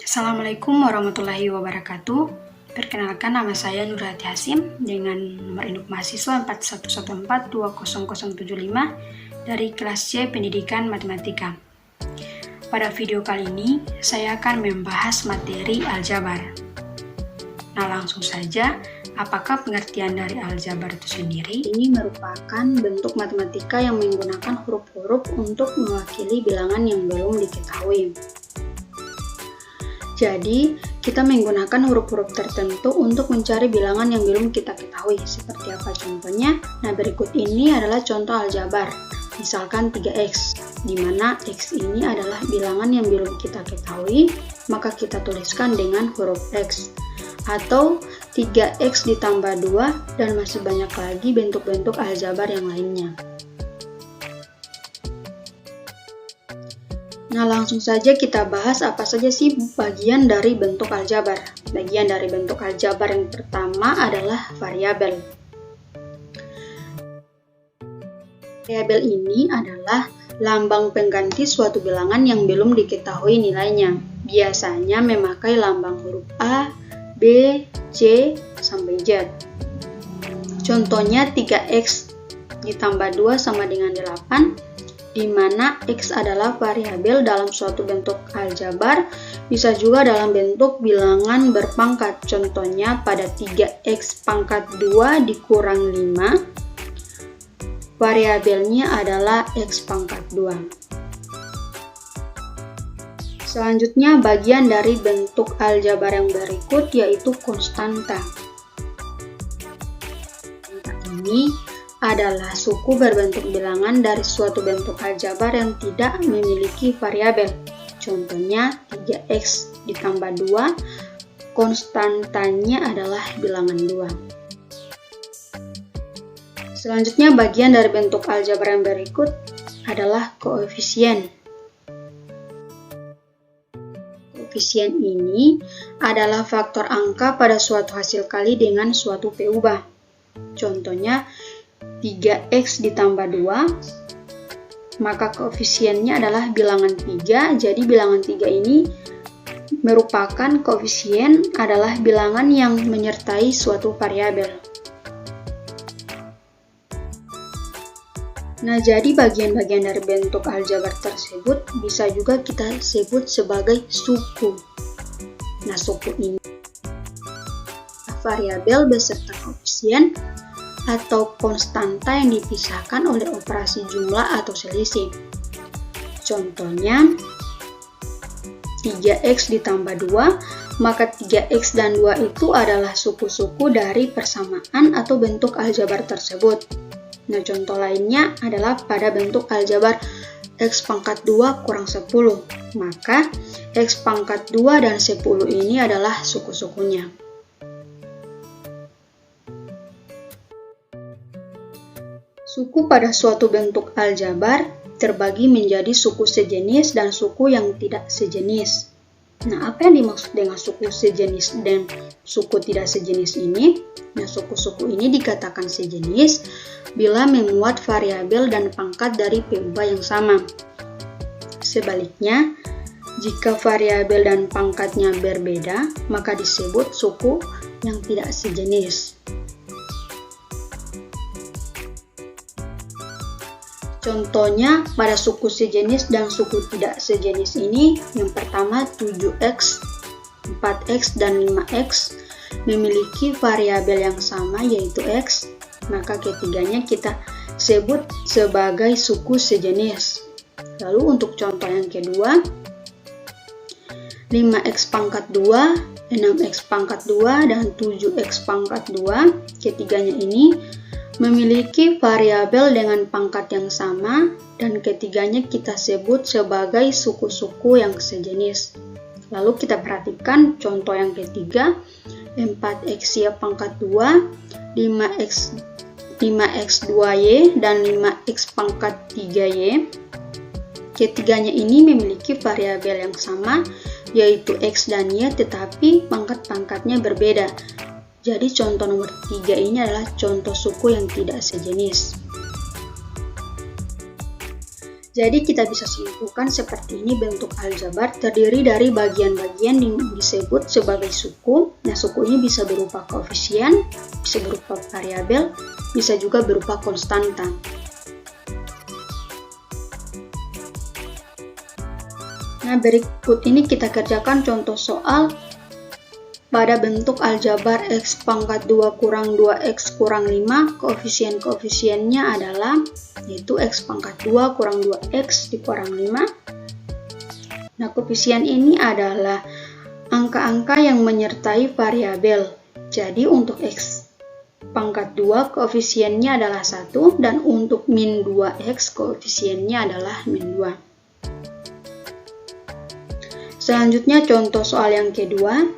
Assalamualaikum warahmatullahi wabarakatuh. Perkenalkan, nama saya Nurhati Hasim dengan nomor induk mahasiswa 4114200075 dari kelas C Pendidikan Matematika. Pada video kali ini, saya akan membahas materi aljabar. Nah, langsung saja, apakah pengertian dari aljabar itu sendiri? Ini merupakan bentuk matematika yang menggunakan huruf-huruf untuk mewakili bilangan yang belum diketahui. Jadi, kita menggunakan huruf-huruf tertentu untuk mencari bilangan yang belum kita ketahui. Seperti apa contohnya? Nah, berikut ini adalah contoh aljabar. Misalkan 3x, di mana x ini adalah bilangan yang belum kita ketahui, maka kita tuliskan dengan huruf x. Atau 3x ditambah 2, dan masih banyak lagi bentuk-bentuk aljabar yang lainnya. Nah, langsung saja kita bahas apa saja sih bagian dari bentuk aljabar. Bagian dari bentuk aljabar yang pertama adalah variabel. Variabel ini adalah lambang pengganti suatu bilangan yang belum diketahui nilainya. Biasanya memakai lambang huruf A, B, C, sampai Z. Contohnya 3x ditambah 2 sama dengan 8. Di mana x adalah variabel dalam suatu bentuk aljabar, bisa juga dalam bentuk bilangan berpangkat. Contohnya pada 3x pangkat 2 dikurang 5, variabelnya adalah x pangkat 2. Selanjutnya, bagian dari bentuk aljabar yang berikut yaitu konstanta. Ini adalah suku berbentuk bilangan dari suatu bentuk aljabar yang tidak memiliki variabel. Contohnya 3x ditambah 2, konstantanya adalah bilangan 2. Selanjutnya, bagian dari bentuk aljabar yang berikut adalah koefisien. Koefisien ini adalah faktor angka pada suatu hasil kali dengan suatu P ubah. Contohnya 3x ditambah 2, maka koefisiennya adalah bilangan 3, jadi bilangan 3 ini merupakan koefisien adalah bilangan yang menyertai suatu variabel. Nah, jadi bagian-bagian dari bentuk aljabar tersebut bisa juga kita sebut sebagai suku. Nah, suku ini variabel beserta koefisien atau konstanta yang dipisahkan oleh operasi jumlah atau selisih. Contohnya 3x ditambah 2, maka 3x dan 2 itu adalah suku-suku dari persamaan atau bentuk aljabar tersebut. Nah, contoh lainnya adalah pada bentuk aljabar x pangkat 2 kurang 10, maka x pangkat 2 dan 10 ini adalah suku-sukunya. Suku pada suatu bentuk aljabar terbagi menjadi suku sejenis dan suku yang tidak sejenis. Nah, apa yang dimaksud dengan suku sejenis dan suku tidak sejenis ini? Nah, suku-suku ini dikatakan sejenis bila memuat variabel dan pangkat dari P ubah yang sama. Sebaliknya, jika variabel dan pangkatnya berbeda, maka disebut suku yang tidak sejenis. Contohnya, pada suku sejenis dan suku tidak sejenis ini, yang pertama 7x, 4x, dan 5x memiliki variabel yang sama yaitu x, maka ketiganya kita sebut sebagai suku sejenis. Lalu untuk contoh yang kedua, 5x pangkat 2, 6x pangkat 2, dan 7x pangkat 2, ketiganya ini memiliki variabel dengan pangkat yang sama dan ketiganya kita sebut sebagai suku-suku yang sejenis. Lalu kita perhatikan contoh yang ketiga, 4x ya pangkat 2, 5x 2y, dan 5x pangkat 3y. Ketiganya ini memiliki variabel yang sama yaitu x dan y, tetapi pangkat-pangkatnya berbeda. Jadi contoh nomor 3 ini adalah contoh suku yang tidak sejenis. Jadi kita bisa simpulkan seperti ini, bentuk aljabar terdiri dari bagian-bagian yang disebut sebagai suku. Nah, suku ini bisa berupa koefisien, bisa berupa variabel, bisa juga berupa konstanta. Nah, berikut ini kita kerjakan contoh soal pada bentuk aljabar x pangkat 2 kurang 2x kurang 5, koefisien-koefisiennya adalah yaitu x pangkat 2 kurang 2x dikurang 5. Nah, koefisien ini adalah angka-angka yang menyertai variabel. Jadi untuk x pangkat 2 koefisiennya adalah 1, dan untuk min 2x koefisiennya adalah min 2. Selanjutnya contoh soal yang kedua,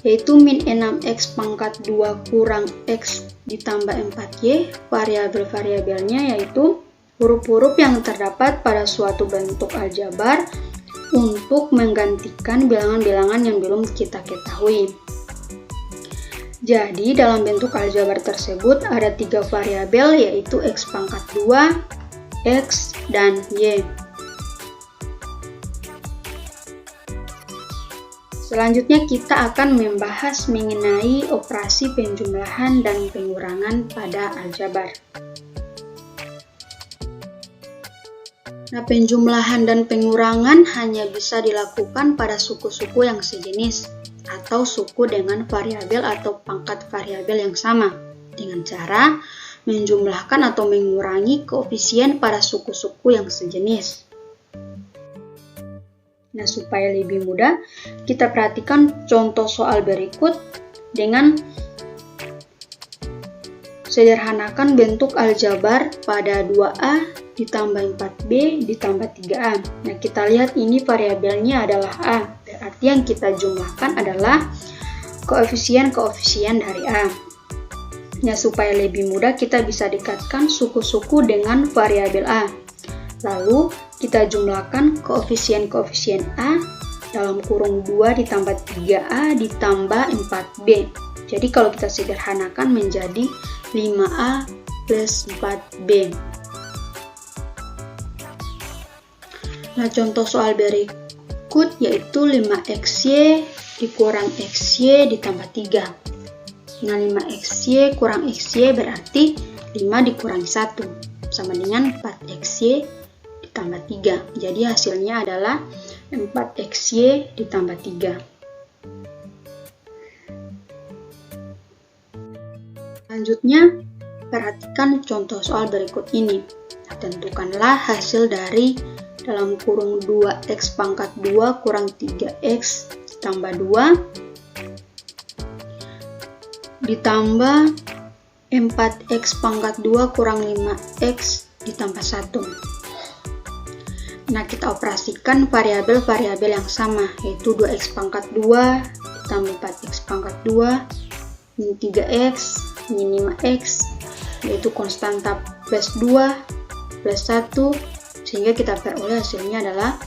yaitu min 6x pangkat 2 kurang x ditambah 4y. Variabel-variabelnya yaitu huruf-huruf yang terdapat pada suatu bentuk aljabar untuk menggantikan bilangan-bilangan yang belum kita ketahui. Jadi dalam bentuk aljabar tersebut ada 3 variabel, yaitu x pangkat 2, x, dan y. Selanjutnya kita akan membahas mengenai operasi penjumlahan dan pengurangan pada aljabar. Nah, penjumlahan dan pengurangan hanya bisa dilakukan pada suku-suku yang sejenis atau suku dengan variabel atau pangkat variabel yang sama dengan cara menjumlahkan atau mengurangi koefisien pada suku-suku yang sejenis. Nah, supaya lebih mudah, kita perhatikan contoh soal berikut dengan sederhanakan bentuk aljabar pada 2A ditambah 4B ditambah 3A. Nah, kita lihat ini variabelnya adalah A. Berarti yang kita jumlahkan adalah koefisien-koefisien dari A. Nah, supaya lebih mudah, kita bisa dekatkan suku-suku dengan variabel A. Lalu, kita jumlahkan koefisien-koefisien A dalam kurung 2 ditambah 3A ditambah 4B. Jadi kalau kita sederhanakan menjadi 5A plus 4B. Nah, contoh soal berikut yaitu 5xy dikurang xy ditambah 3. Nah, 5xy kurang xy berarti 5 dikurangi 1 sama dengan 4xy ditambah 3. Jadi hasilnya adalah 4xy ditambah 3. Selanjutnya, perhatikan contoh soal berikut ini. Nah, tentukanlah hasil dari dalam kurung 2x pangkat 2 kurang 3x ditambah 2 ditambah 4x pangkat 2 kurang 5x ditambah 1. Nah, kita operasikan variabel-variabel yang sama, yaitu 2x pangkat 2 ditambah 4x pangkat 2 min 3x min 5x, yaitu konstanta plus 2 plus 1, sehingga kita peroleh hasilnya adalah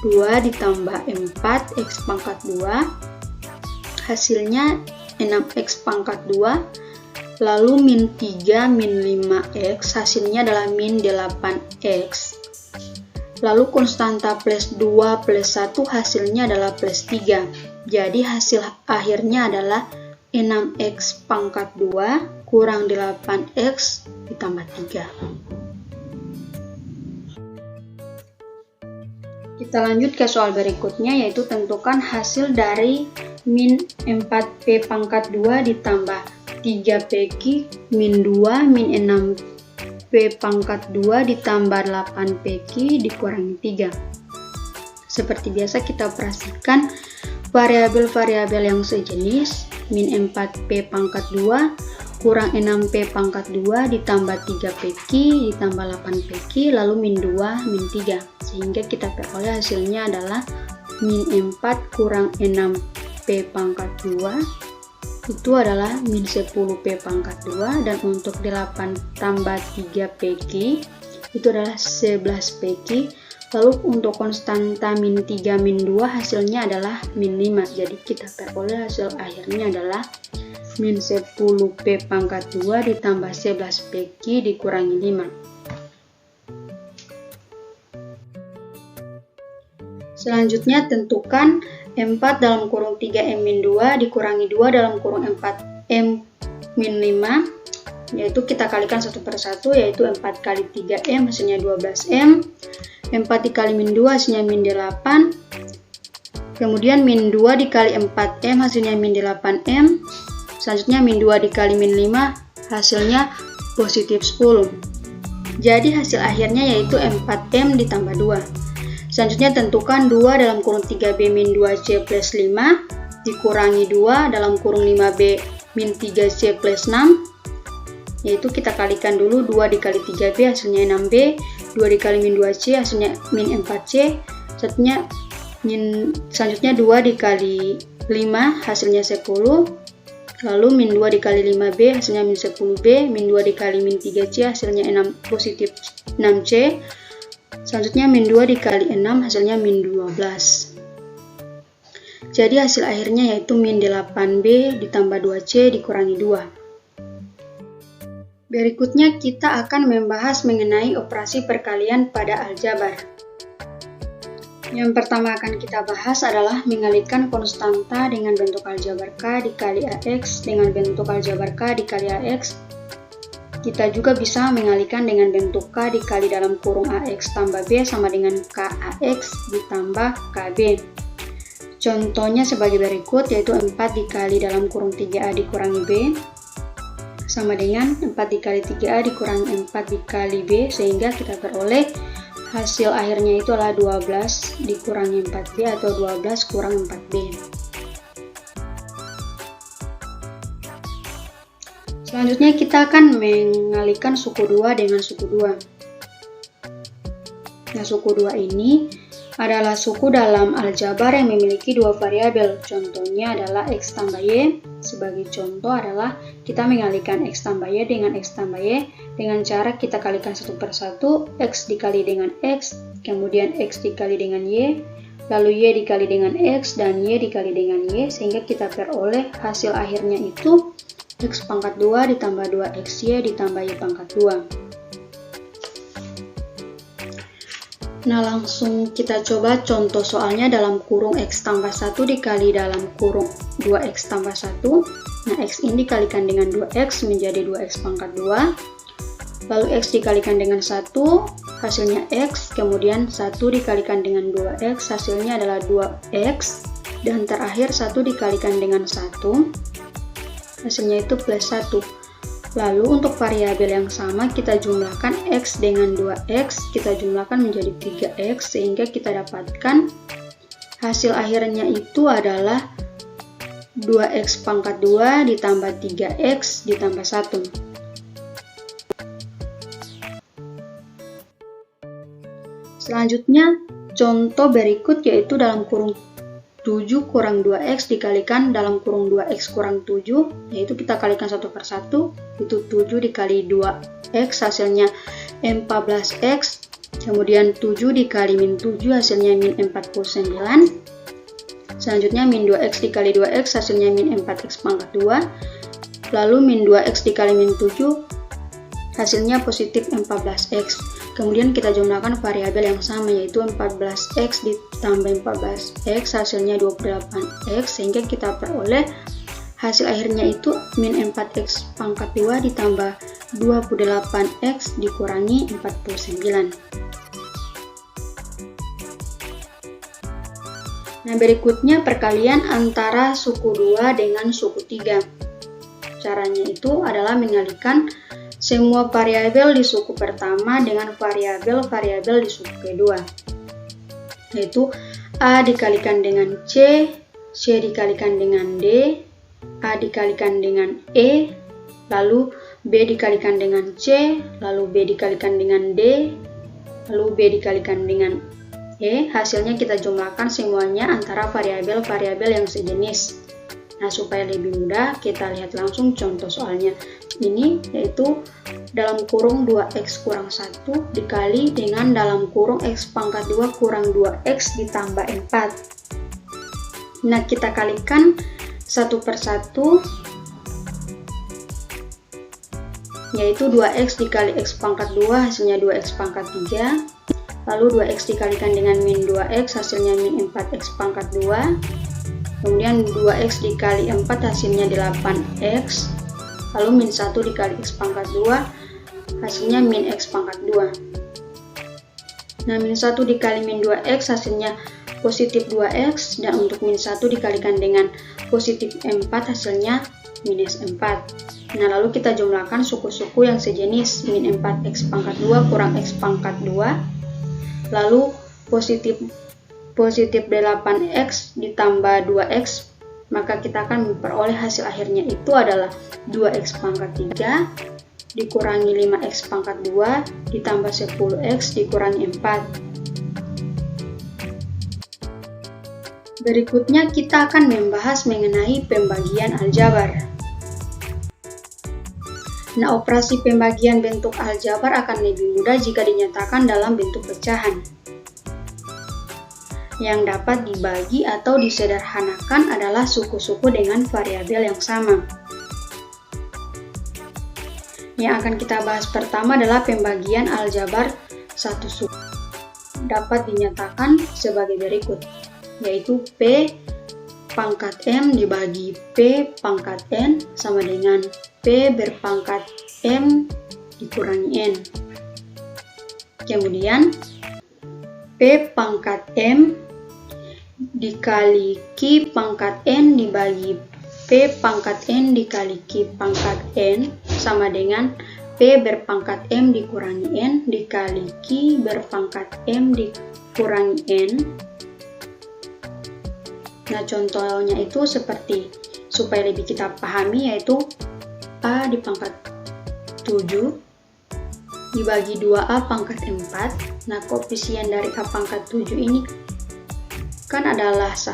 2 ditambah 4x pangkat 2, hasilnya 6x pangkat 2, lalu min 3 min 5x, hasilnya adalah min 8x. Lalu konstanta plus 2 plus 1 hasilnya adalah plus 3. Jadi hasil akhirnya adalah 6x pangkat 2 kurang 8x ditambah 3. Kita lanjut ke soal berikutnya, yaitu tentukan hasil dari min 4p pangkat 2 ditambah 3pq min 2 min 6p pangkat 2 ditambah 8pq dikurangi 3. Seperti biasa kita operasikan variabel-variabel yang sejenis. Min 4p pangkat 2 kurang 6p pangkat 2 ditambah 3pq ditambah 8pq, lalu min 2 min 3, sehingga kita peroleh hasilnya adalah min 4 kurang 6p pangkat 2 itu adalah min 10p pangkat 2, dan untuk 8 tambah 3pq itu adalah 11pq. Lalu untuk konstanta min 3 min 2 hasilnya adalah min 5. Jadi kita peroleh hasil akhirnya adalah min 10p pangkat 2 ditambah 11pq dikurangi 5. Selanjutnya tentukan 4 dalam kurung 3M-2 dikurangi 2 dalam kurung 4M-5, yaitu kita kalikan satu per satu, yaitu 4 kali 3M hasilnya 12M, 4 dikali min 2 hasilnya min 8, kemudian min 2 dikali 4M hasilnya min 8M, selanjutnya min 2 dikali min 5 hasilnya positif 10. Jadi hasil akhirnya yaitu 4M ditambah 2. Selanjutnya tentukan 2 dalam kurung 3B min 2C plus 5 dikurangi 2 dalam kurung 5B min 3C plus 6, yaitu kita kalikan dulu 2 dikali 3B hasilnya 6B, 2 dikali min 2C hasilnya min 4C, selanjutnya 2 dikali 5 hasilnya 10, lalu min 2 dikali 5B hasilnya min 10B, min 2 dikali min 3C hasilnya positif 6C, selanjutnya min 2 dikali 6 hasilnya min 12. Jadi hasil akhirnya yaitu min 8B ditambah 2C dikurangi 2. Berikutnya kita akan membahas mengenai operasi perkalian pada aljabar. Yang pertama akan kita bahas adalah mengalihkan konstanta dengan bentuk aljabar K dikali AX dengan bentuk aljabar K dikali AX. Kita juga bisa mengalihkan dengan bentuk K dikali dalam kurung AX tambah B sama dengan KAX ditambah KB. Contohnya sebagai berikut, yaitu 4 dikali dalam kurung 3A dikurangi B sama dengan 4 dikali 3A dikurangi 4 dikali B, sehingga kita peroleh hasil akhirnya itu adalah 12 dikurangi 4B atau 12 kurang 4B. Selanjutnya kita akan mengalihkan suku 2 dengan suku 2. Nah, suku 2 ini adalah suku dalam aljabar yang memiliki dua variabel. Contohnya adalah X tambah Y. Sebagai contoh adalah kita mengalihkan X tambah Y dengan X tambah Y dengan cara kita kalikan satu per satu, X dikali dengan X, kemudian X dikali dengan Y, lalu Y dikali dengan X, dan Y dikali dengan Y, sehingga kita peroleh hasil akhirnya itu X pangkat 2 ditambah 2XY ditambah Y pangkat 2. Nah, langsung kita coba contoh soalnya dalam kurung X tambah 1 dikali dalam kurung 2X tambah 1. Nah, X ini dikalikan dengan 2X menjadi 2X pangkat 2. Lalu X dikalikan dengan 1, hasilnya X. Kemudian 1 dikalikan dengan 2X, hasilnya adalah 2X. Dan terakhir 1 dikalikan dengan 1, hasilnya itu plus 1. Lalu untuk variabel yang sama kita jumlahkan X dengan 2X, kita jumlahkan menjadi 3X, sehingga kita dapatkan hasil akhirnya itu adalah 2X pangkat 2 ditambah 3X ditambah 1. Selanjutnya contoh berikut yaitu dalam kurung 7 kurang 2X dikalikan dalam kurung 2X kurang 7, yaitu kita kalikan satu per satu, itu 7 dikali 2X hasilnya 14X, kemudian 7 dikali min 7 hasilnya min 49, selanjutnya min 2X dikali 2X hasilnya min 4X pangkat 2, lalu min 2X dikali min 7 hasilnya positif 14X. Kemudian kita jumlahkan variabel yang sama yaitu 14X ditambah 14X hasilnya 28X, sehingga kita peroleh hasil akhirnya itu min 4X pangkat 2 ditambah 28X dikurangi 49. Nah, berikutnya perkalian antara suku 2 dengan suku 3. Caranya itu adalah mengalihkan semua variabel di suku pertama dengan variabel-variabel di suku kedua, yaitu A dikalikan dengan C, C dikalikan dengan D, A dikalikan dengan E, lalu B dikalikan dengan C, lalu B dikalikan dengan D, lalu B dikalikan dengan E. Hasilnya kita jumlahkan semuanya antara variabel-variabel yang sejenis. Nah, supaya lebih mudah, kita lihat langsung contoh soalnya. Ini yaitu dalam kurung 2X kurang 1 dikali dengan dalam kurung X pangkat 2 kurang 2X ditambah 4. Nah, kita kalikan satu per satu, yaitu 2X dikali X pangkat 2 hasilnya 2X pangkat 3. lalu 2x dikalikan dengan min 2x hasilnya min 4x pangkat 2, kemudian 2x dikali 4 hasilnya 8x, lalu min 1 dikali x pangkat 2 hasilnya min x pangkat 2. Nah, min 1 dikali min 2x hasilnya positif 2x, dan untuk min 1 dikalikan dengan positif 4 hasilnya minus 4. Nah, lalu kita jumlahkan suku-suku yang sejenis, min 4x pangkat 2 kurang x pangkat 2, lalu positif 8x ditambah 2x, maka kita akan memperoleh hasil akhirnya itu adalah 2x pangkat 3 dikurangi 5x pangkat 2 ditambah 10x dikurangi 4. Berikutnya kita akan membahas mengenai pembagian aljabar. Nah, operasi pembagian bentuk aljabar akan lebih mudah jika dinyatakan dalam bentuk pecahan yang dapat dibagi atau disederhanakan adalah suku-suku dengan variabel yang sama. Yang akan kita bahas pertama adalah pembagian aljabar satu suku. Dapat dinyatakan sebagai berikut, yaitu P pangkat M dibagi P pangkat N sama dengan P berpangkat M dikurangi N. Kemudian P pangkat M dikali Q pangkat N dibagi P pangkat N dikali Q pangkat N sama dengan P berpangkat M dikurangi N dikali Q berpangkat M dikurangi N. Nah, contohnya itu seperti supaya lebih kita pahami, yaitu A di pangkat 7 dibagi 2A pangkat 4. Nah, koefisien dari A pangkat 7 ini kan adalah 1.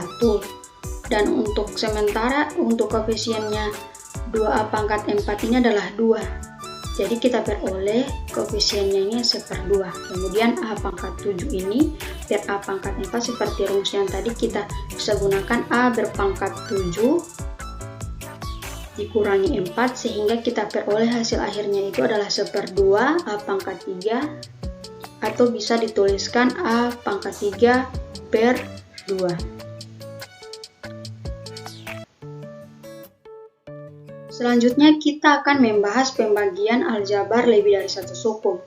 Dan untuk sementara untuk koefisiennya 2A pangkat 4 ini adalah 2. Jadi kita peroleh koefisiennya ini 1/2. Kemudian A pangkat 7 ini per A pangkat 4 seperti rumus yang tadi kita bisa gunakan A berpangkat 7 dikurangi 4 sehingga kita peroleh hasil akhirnya itu adalah 1/2 A pangkat 3, atau bisa dituliskan A pangkat 3 per 2. Selanjutnya kita akan membahas pembagian aljabar lebih dari satu suku.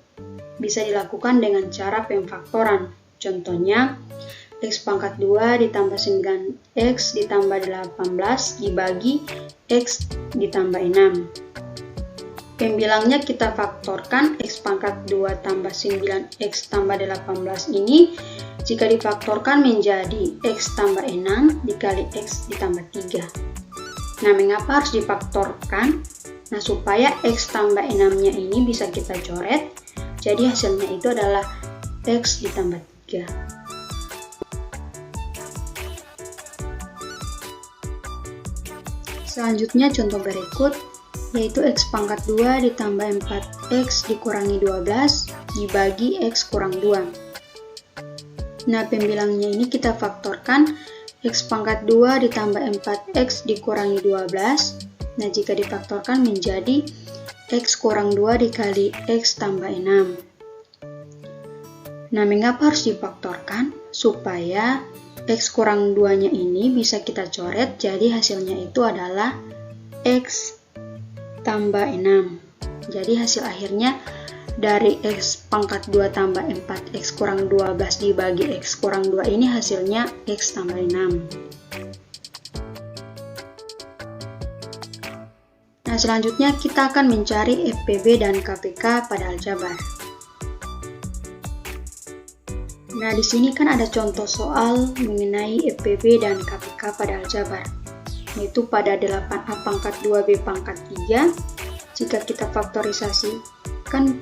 Bisa dilakukan dengan cara pemfaktoran. Contohnya, x pangkat 2 ditambah 9x ditambah 18 dibagi x ditambah 6. Pembilangnya kita faktorkan x pangkat 2 tambah 9x tambah 18 ini jika difaktorkan menjadi x tambah 6 dikali x ditambah 3. Nah, mengapa harus difaktorkan? Nah, supaya x tambah 6-nya ini bisa kita coret, jadi hasilnya itu adalah x ditambah 3. Selanjutnya contoh berikut, yaitu x pangkat 2 ditambah 4x dikurangi 12 dibagi x kurang 2. Nah, pembilangnya ini kita faktorkan x pangkat 2 ditambah 4x dikurangi 12. Nah, jika difaktorkan menjadi x kurang 2 dikali x tambah 6. Nah, mengapa harus difaktorkan? Supaya x kurang 2-nya ini bisa kita coret, jadi hasilnya itu adalah x tambah 6. Jadi hasil akhirnya dari x pangkat 2 tambah 4x kurang 12 dibagi x kurang 2 ini hasilnya x tambah 6. Nah, selanjutnya kita akan mencari FPB dan KPK pada aljabar. Nah, di sini kan ada contoh soal mengenai FPB dan KPK pada aljabar, yaitu pada 8A pangkat 2B pangkat 3, jika kita faktorisasi kan.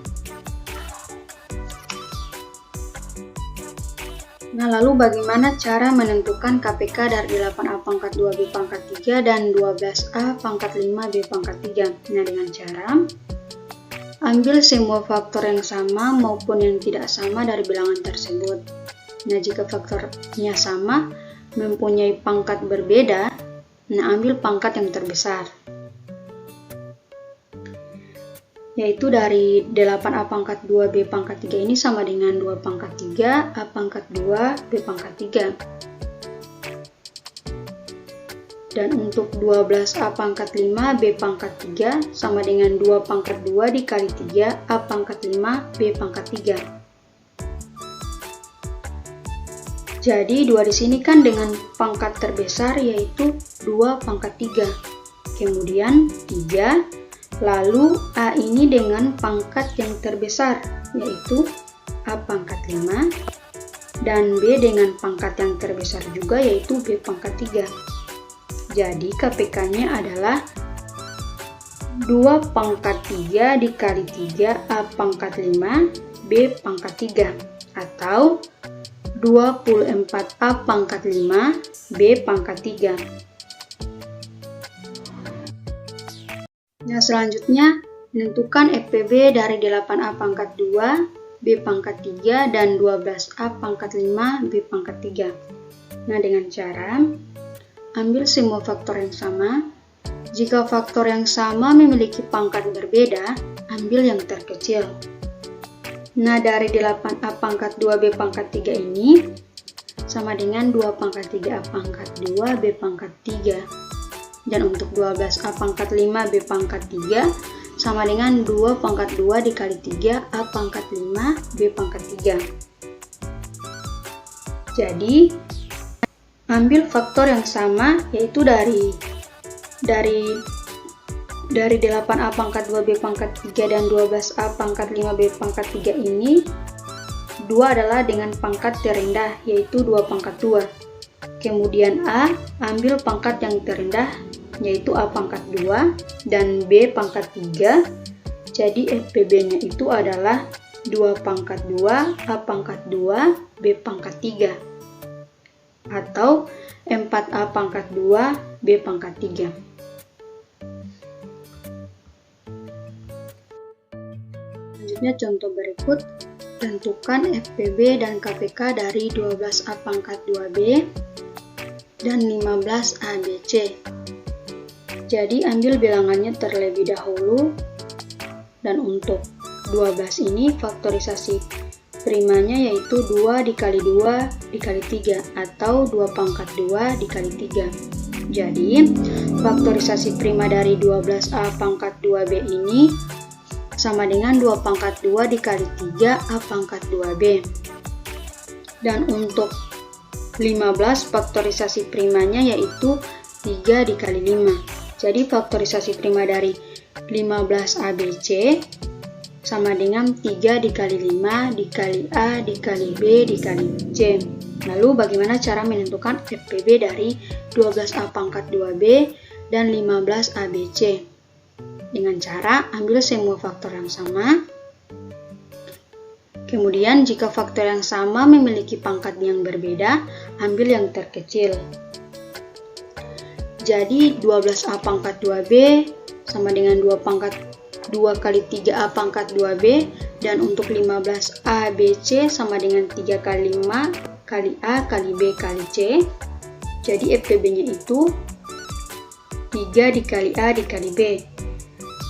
Nah, lalu bagaimana cara menentukan KPK dari 8A pangkat 2B pangkat 3 dan 12A pangkat 5B pangkat 3? Nah, dengan cara ambil semua faktor yang sama maupun yang tidak sama dari bilangan tersebut. Nah, jika faktornya sama, mempunyai pangkat berbeda, nah ambil pangkat yang terbesar. yaitu dari 8A pangkat 2B pangkat 3 ini sama dengan 2 pangkat 3 A pangkat 2 B pangkat 3. Dan untuk 12A pangkat 5 B pangkat 3 sama dengan 2 pangkat 2 dikali 3 A pangkat 5 B pangkat 3. Jadi 2 di sini kan dengan pangkat terbesar yaitu 2 pangkat 3. Kemudian 3. Lalu A ini dengan pangkat yang terbesar, yaitu A pangkat 5, dan B dengan pangkat yang terbesar juga, yaitu B pangkat 3. Jadi KPK-nya adalah 2 pangkat 3 dikali 3 A pangkat 5, B pangkat 3, atau 24A pangkat 5, B pangkat 3. Nah, selanjutnya menentukan FPB dari 8A pangkat 2, B pangkat 3, dan 12A pangkat 5, B pangkat 3. Nah, dengan cara ambil semua faktor yang sama. Jika faktor yang sama memiliki pangkat berbeda, ambil yang terkecil. Nah, dari 8A pangkat 2, B pangkat 3 ini sama dengan 2 pangkat 3A pangkat 2, B pangkat 3. Dan untuk 12A pangkat 5 B pangkat 3 sama dengan 2 pangkat 2 dikali 3 A pangkat 5 B pangkat 3. Jadi ambil faktor yang sama, yaitu dari 8A pangkat 2 B pangkat 3 dan 12A pangkat 5 B pangkat 3 ini 2 adalah dengan pangkat terendah, yaitu 2 pangkat 2. Kemudian A ambil pangkat yang terendah, yaitu A pangkat 2 dan B pangkat 3. Jadi FPB-nya itu adalah 2 pangkat 2 A pangkat 2 B pangkat 3, atau 4A pangkat 2 B pangkat 3. Selanjutnya contoh berikut, tentukan FPB dan KPK dari 12A pangkat 2B dan 15ABC. Jadi ambil bilangannya terlebih dahulu, dan untuk 12 ini faktorisasi primanya yaitu 2 dikali 2 dikali 3, atau 2 pangkat 2 dikali 3. Jadi faktorisasi prima dari 12A pangkat 2B ini sama dengan 2 pangkat 2 dikali 3 A pangkat 2B. Dan untuk 15 faktorisasi primanya yaitu 3 dikali 5. Jadi faktorisasi prima dari 15ABC sama dengan 3 dikali 5 dikali A dikali B dikali C. Lalu bagaimana cara menentukan FPB dari 12A pangkat 2B dan 15ABC? Dengan cara ambil semua faktor yang sama. Kemudian jika faktor yang sama memiliki pangkat yang berbeda, ambil yang terkecil. Jadi 12A pangkat 2B sama dengan 2 pangkat 2 kali 3A pangkat 2B, dan untuk 15ABC sama dengan 3 kali 5 kali A kali B kali C. Jadi FPB-nya itu 3 dikali A dikali B.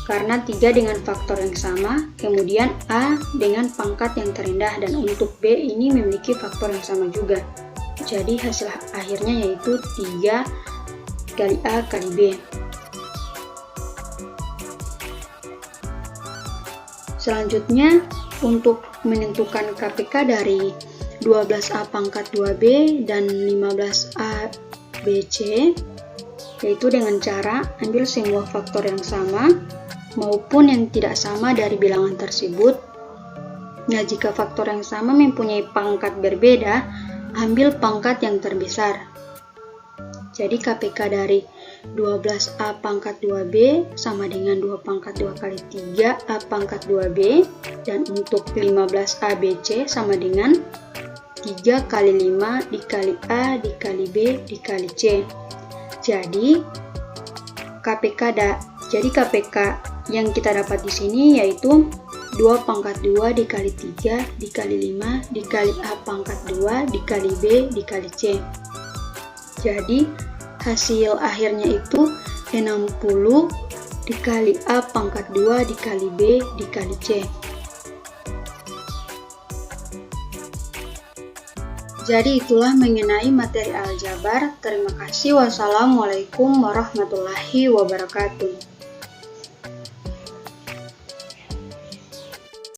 Karena 3 dengan faktor yang sama, kemudian A dengan pangkat yang terendah, dan untuk B ini memiliki faktor yang sama juga. Jadi hasil akhirnya yaitu 3 kali A kali B. Selanjutnya untuk menentukan KPK dari 12A pangkat 2B dan 15ABC, yaitu dengan cara ambil semua faktor yang sama maupun yang tidak sama dari bilangan tersebut. Nah, jika faktor yang sama mempunyai pangkat berbeda, ambil pangkat yang terbesar. Jadi KPK dari 12A pangkat 2B sama dengan 2 pangkat 2 kali 3 A pangkat 2B, dan untuk 15ABC sama dengan 3 kali 5 dikali A dikali B dikali C. Jadi KPK yang kita dapat di sini yaitu 2 pangkat 2 dikali 3 dikali 5 dikali A pangkat 2 dikali B dikali C. Jadi hasil akhirnya itu 60 dikali A pangkat 2 dikali B dikali C. Jadi itulah mengenai materi aljabar. Terima kasih. Wassalamualaikum warahmatullahi wabarakatuh.